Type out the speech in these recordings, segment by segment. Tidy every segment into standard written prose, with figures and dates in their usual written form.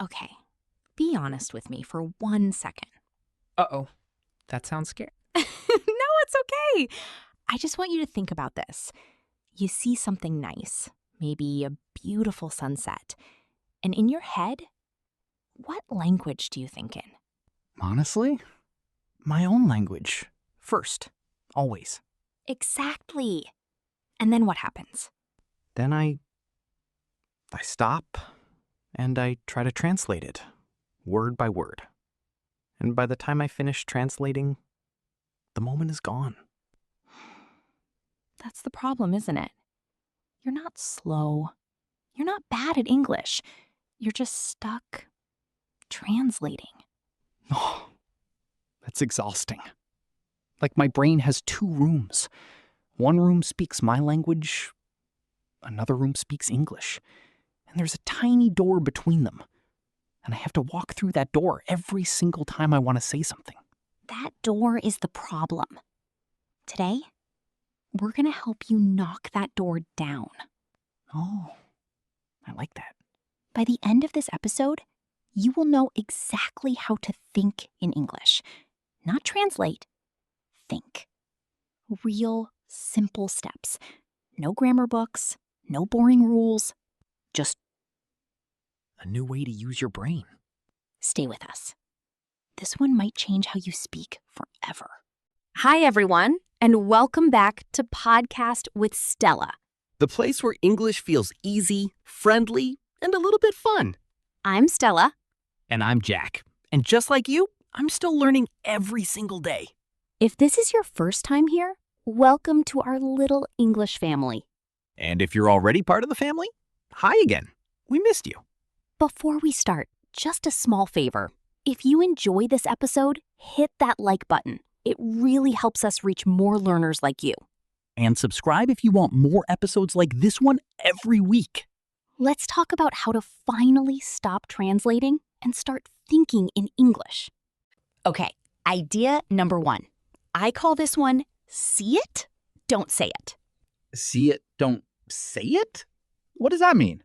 Okay, be honest with me for 1 second. Uh-oh, that sounds scary. No, it's okay. I just want you to think about this. You see something nice, maybe a beautiful sunset, and in your head, what language do you think in? Honestly, my own language. First, always. Exactly. And then what happens? Then I stop and I try to translate it, word by word. And by the time I finish translating, the moment is gone. That's the problem, isn't it? You're not slow. You're not bad at English. You're just stuck translating. Oh, that's exhausting. Like my brain has 2 rooms. One room speaks my language, another room speaks English. And there's a tiny door between them. And I have to walk through that door every single time I want to say something. That door is the problem. Today, we're going to help you knock that door down. Oh, I like that. By the end of this episode, you will know exactly how to think in English. Not translate, think. Real, simple steps. No grammar books, no boring rules. Just A new way to use your brain. stay with us. This one might change how you speak forever. Hi, everyone, and welcome back to Podcast with Stella. The place where English feels easy, friendly, and a little bit fun. I'm Stella. And I'm Jack. And just like you, I'm still learning every single day. If this is your first time here, welcome to our little English family. And if you're already part of the family, hi again. We missed you. Before we start, just a small favor. If you enjoy this episode, hit that like button. It really helps us reach more learners like you. And subscribe if you want more episodes like this one every week. Let's talk about how to finally stop translating and start thinking in English. Okay, idea number 1. I call this one, see it, don't say it. See it, don't say it? What does that mean?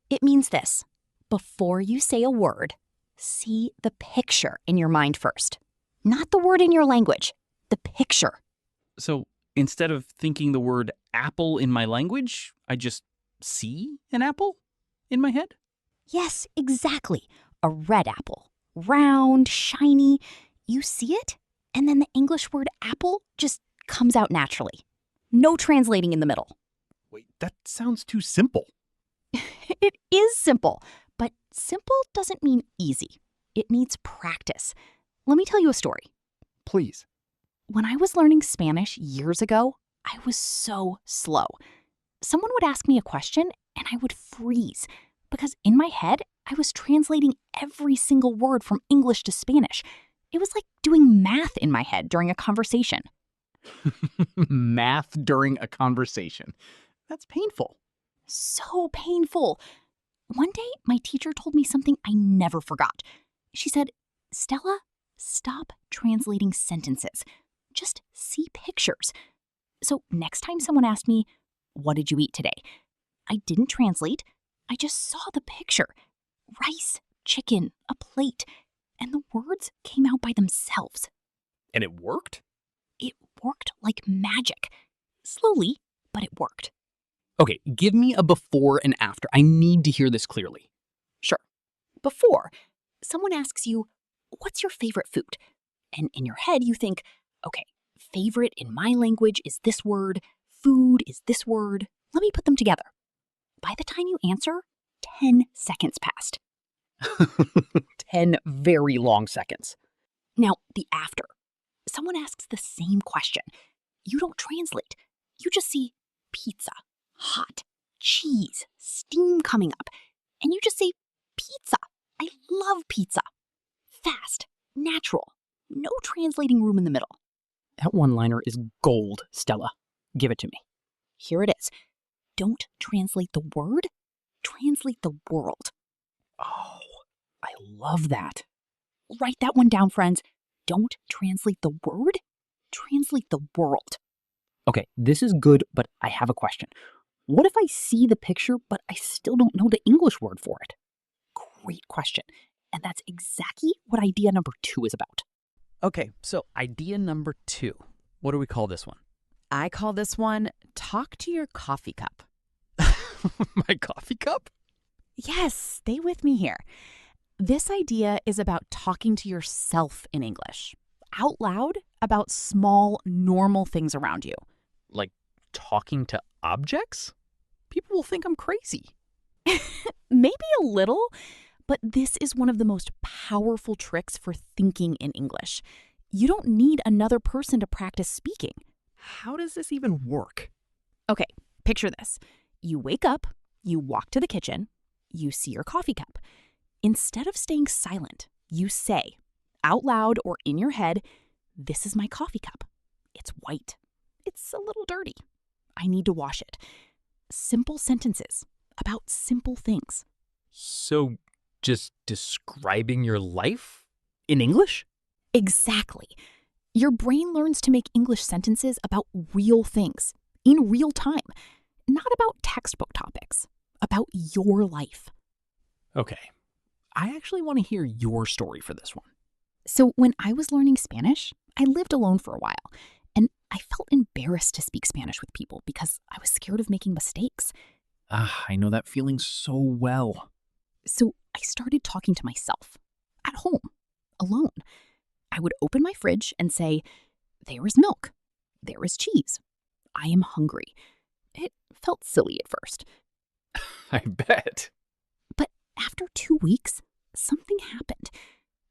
It means this. Before you say a word, see the picture in your mind first. Not the word in your language, the picture. So instead of thinking the word apple in my language, I just see an apple in my head? Yes, exactly. A red apple. Round, shiny. You see it, and then the English word apple just comes out naturally. No translating in the middle. Wait, that sounds too simple. It is simple, but simple doesn't mean easy. It needs practice. Let me tell you a story. Please. When I was learning Spanish years ago, I was so slow. Someone would ask me a question and I would freeze because in my head, I was translating every single word from English to Spanish. It was like doing math in my head during a conversation. Math during a conversation. That's painful. So painful. One day, my teacher told me something I never forgot. She said, Stella, stop translating sentences. Just see pictures. So next time someone asked me, what did you eat today? I didn't translate. I just saw the picture. Rice, chicken, a plate. And the words came out by themselves. And it worked? It worked like magic. Slowly, but it worked. Okay, give me a before and after. I need to hear this clearly. Sure. Before, someone asks you, what's your favorite food? And in your head, you think, okay, favorite in my language is this word, food is this word. Let me put them together. By the time you answer, 10 seconds passed. 10 very long seconds. Now, the after. Someone asks the same question. You don't translate. You just see pizza, hot, cheese, steam coming up. And you just say, pizza. I love pizza. Fast, natural, no translating room in the middle. That one-liner is gold, Stella. Give it to me. Here it is. Don't translate the word, translate the world. Oh, I love that. Write that one down, friends. Don't translate the word, translate the world. Okay, this is good, but I have a question. What if I see the picture, but I still don't know the English word for it? great question. And that's exactly what idea number 2 is about. Okay, so idea number 2. What do we call this one? I call this one talk to your coffee cup. My coffee cup? Yes, stay with me here. This idea is about talking to yourself in English, out loud about small, normal things around you. Like talking to objects? People will think I'm crazy. Maybe a little, but this is one of the most powerful tricks for thinking in English. You don't need another person to practice speaking. How does this even work? Okay, picture this. You wake up, you walk to the kitchen, you see your coffee cup. Instead of staying silent, you say, out loud or in your head, "This is my coffee cup. It's white. It's a little dirty. I need to wash it." Simple sentences about simple things. So, just describing your life in English? Exactly. Your brain learns to make English sentences about real things, in real time, not about textbook topics, about your life. Okay. I actually want to hear your story for this one. So when I was learning Spanish, I lived alone for a while, and I felt embarrassed to speak Spanish with people because I was scared of making mistakes. I know that feeling so well. So I started talking to myself, at home, alone. I would open my fridge and say, "There is milk. There is cheese. I am hungry." It felt silly at first. I bet. But after 2 weeks, something happened.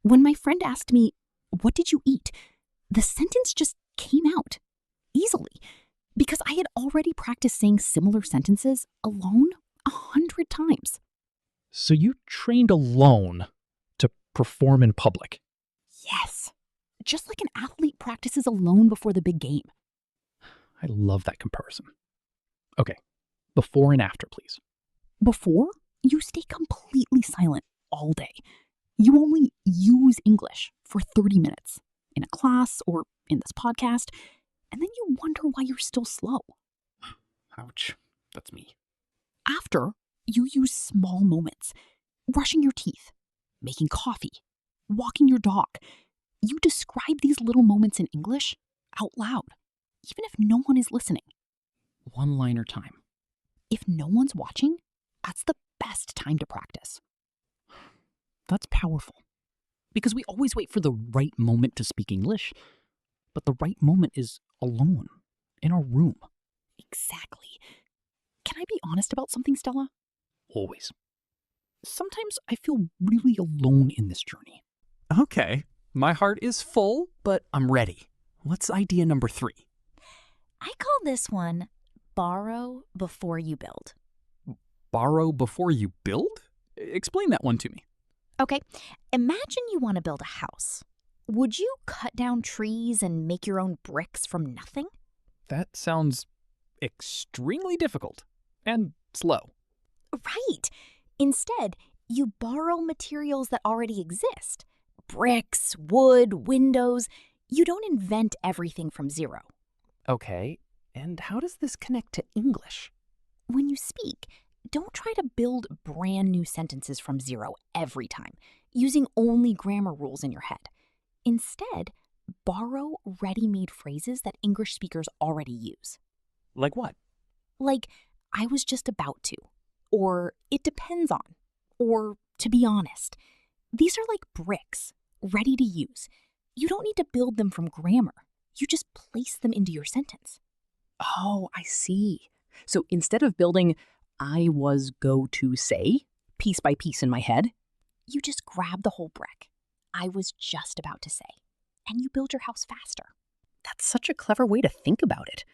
When my friend asked me, "What did you eat?" the sentence just came out easily because I had already practiced saying similar sentences alone 100 times. So you trained alone to perform in public? Yes, just like an athlete practices alone before the big game. I love that comparison. Okay, before and after, please. Before, you stay completely silent all day. You only use English for 30 minutes in a class or in this podcast, and then you wonder why you're still slow. Ouch, that's me. After, you use small moments, brushing your teeth, making coffee, walking your dog. You describe these little moments in English out loud, even if no one is listening. One-liner time. If no one's watching, that's the best time to practice. That's powerful. Because we always wait for the right moment to speak English, but the right moment is alone, in our room. Exactly. Can I be honest about something, Stella? Always. Sometimes I feel really alone in this journey. Okay. My heart is full, but I'm ready. What's idea number 3? I call this one borrow before you build. Borrow before you build? Explain that one to me. Okay, imagine you want to build a house. Would you cut down trees and make your own bricks from nothing? That sounds extremely difficult and slow. Right. Instead, you borrow materials that already exist. Bricks, wood, windows. You don't invent everything from zero. Okay, and how does this connect to English? When you speak, don't try to build brand new sentences from zero every time, using only grammar rules in your head. Instead, borrow ready-made phrases that English speakers already use. Like what? Like, "I was just about to," or "it depends on," or "to be honest." These are like bricks, ready to use. You don't need to build them from grammar. You just place them into your sentence. Oh, I see. So instead of building "I was go to say" piece by piece in my head, You just grab the whole brick. "I was just about to say," and you build your house faster. that's such a clever way to think about it.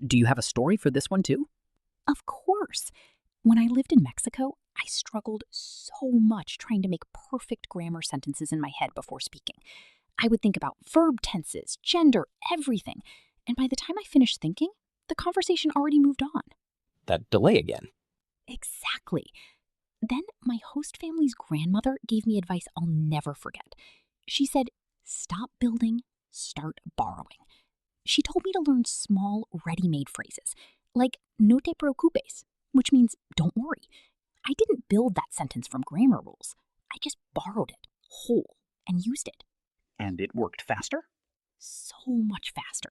Do you have a story for this one too? Of course. When I lived in Mexico, I struggled so much trying to make perfect grammar sentences in my head before speaking. I would think about verb tenses, gender, everything. And by the time I finished thinking, the conversation already moved on. That delay again. Exactly. Then my host family's grandmother gave me advice I'll never forget. She said, "Stop building, start borrowing." She told me to learn small, ready-made phrases, like "no te preocupes," which means "don't worry." I didn't build that sentence from grammar rules. I just borrowed it whole and used it. And it worked faster? So much faster.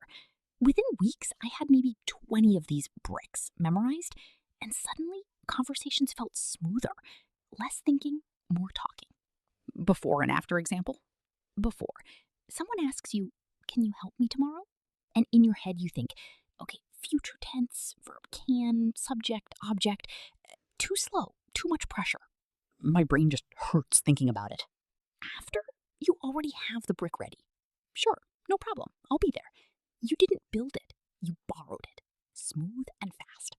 Within weeks, I had maybe 20 of these bricks memorized, and suddenly conversations felt smoother. Less thinking, more talking. Before and after example. Before, someone asks you, "Can you help me tomorrow?" And in your head you think, okay, future tense, verb can, subject, object. Too slow, too much pressure. My brain just hurts thinking about it. After, you already have the brick ready. Sure, no problem, I'll be there. You didn't build it, you borrowed it. Smooth and fast.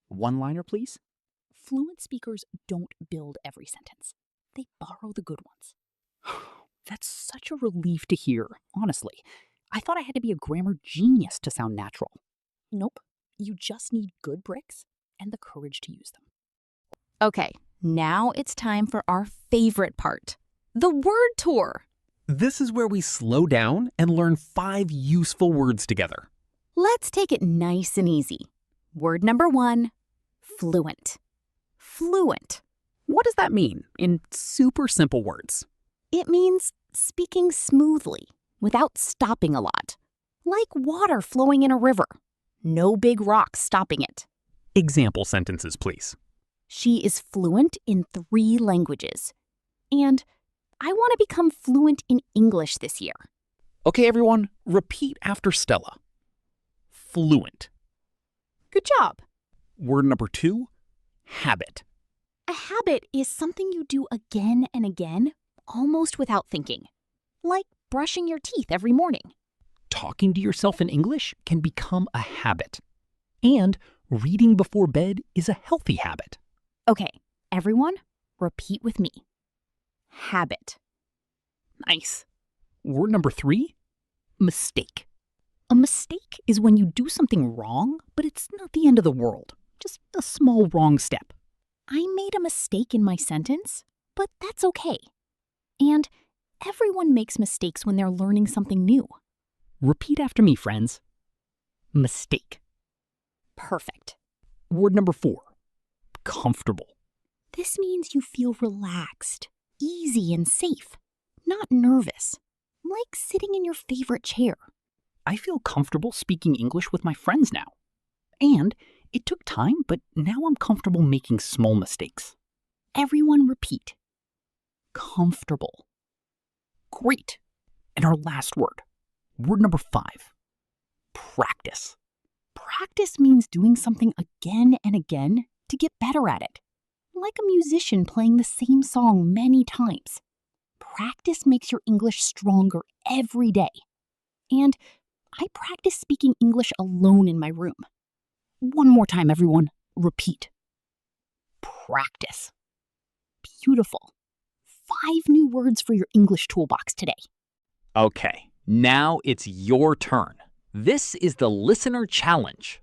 One-liner, please? Fluent speakers don't build every sentence. They borrow the good ones. That's such a relief to hear, honestly. I thought I had to be a grammar genius to sound natural. Nope, you just need good bricks and the courage to use them. Okay, now it's time for our favorite part, the word tour. This is where we slow down and learn 5 useful words together. Let's take it nice and easy. Word number 1, fluent. Fluent. What does that mean in super simple words? It means speaking smoothly, without stopping a lot. Like water flowing in a river. No big rocks stopping it. Example sentences, please. She is fluent in 3 languages. And I want to become fluent in English this year. Okay, everyone, repeat after Stella. Fluent. Good job. Word number 2, habit. A habit is something you do again and again, almost without thinking. Like brushing your teeth every morning. Talking to yourself in English can become a habit. And reading before bed is a healthy habit. Okay, everyone, repeat with me. Habit. Nice. Word number 3, mistake. A mistake is when you do something wrong, but it's not the end of the world. Just a small wrong step. I made a mistake in my sentence, but that's okay. And everyone makes mistakes when they're learning something new. Repeat after me, friends. Mistake. Perfect. Word number 4, comfortable. This means you feel relaxed, easy, and safe, not nervous, like sitting in your favorite chair. I feel comfortable speaking English with my friends now. And it took time, but now I'm comfortable making small mistakes. Everyone repeat. Comfortable. Great. And our last word, word number 5, practice. Practice means doing something again and again to get better at it. Like a musician playing the same song many times. Practice makes your English stronger every day. And I practice speaking English alone in my room. One more time, everyone. Repeat. Practice. Beautiful. 5 new words for your English toolbox today. Okay, now it's your turn. This is the listener challenge.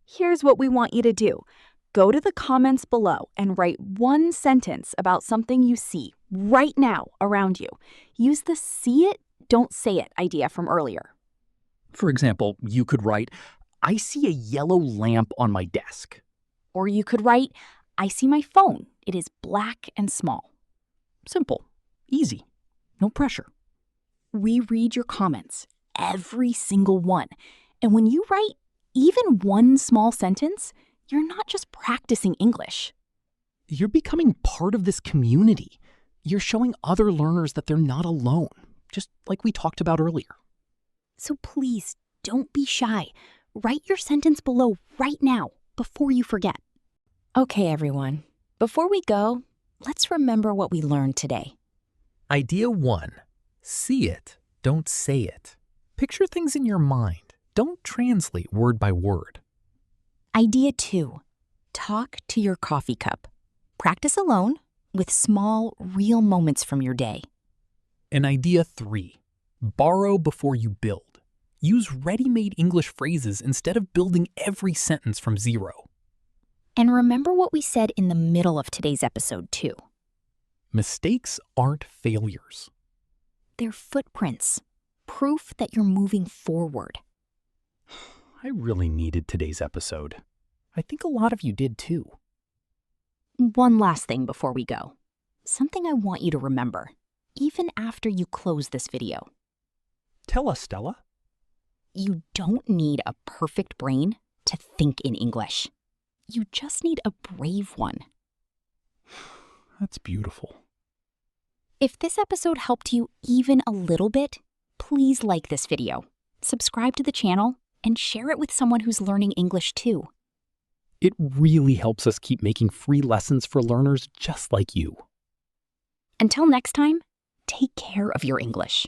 Here's what we want you to do. Go to the comments below and write 1 sentence about something you see right now around you. Use the see it, don't say it idea from earlier. For example, you could write, I see a yellow lamp on my desk. Or you could write, I see my phone. It is black and small. Simple. Easy. No pressure. We read your comments, every single one. And when you write even 1 small sentence, you're not just practicing English. You're becoming part of this community. You're showing other learners that they're not alone, just like we talked about earlier. So please, don't be shy. Write your sentence below right now, before you forget. Okay, everyone. Before we go, let's remember what we learned today. Idea 1. See it, don't say it. Picture things in your mind. Don't translate word by word. Idea 2. Talk to your coffee cup. Practice alone with small, real moments from your day. And idea 3. Borrow before you build. Use ready-made English phrases instead of building every sentence from zero. And remember what we said in the middle of today's episode, too. Mistakes aren't failures. They're footprints, proof that you're moving forward. I really needed today's episode. I think a lot of you did too. One last thing before we go. something I want you to remember, even after you close this video. Tell us, Stella. You don't need a perfect brain to think in English. You just need a brave one. That's beautiful. If this episode helped you even a little bit, please like this video, subscribe to the channel, and share it with someone who's learning English too. It really helps us keep making free lessons for learners just like you. Until next time, take care of your English.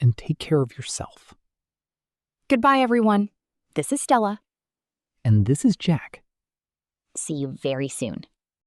And take care of yourself. Goodbye, everyone. This is Stella. And this is Jack. See you very soon.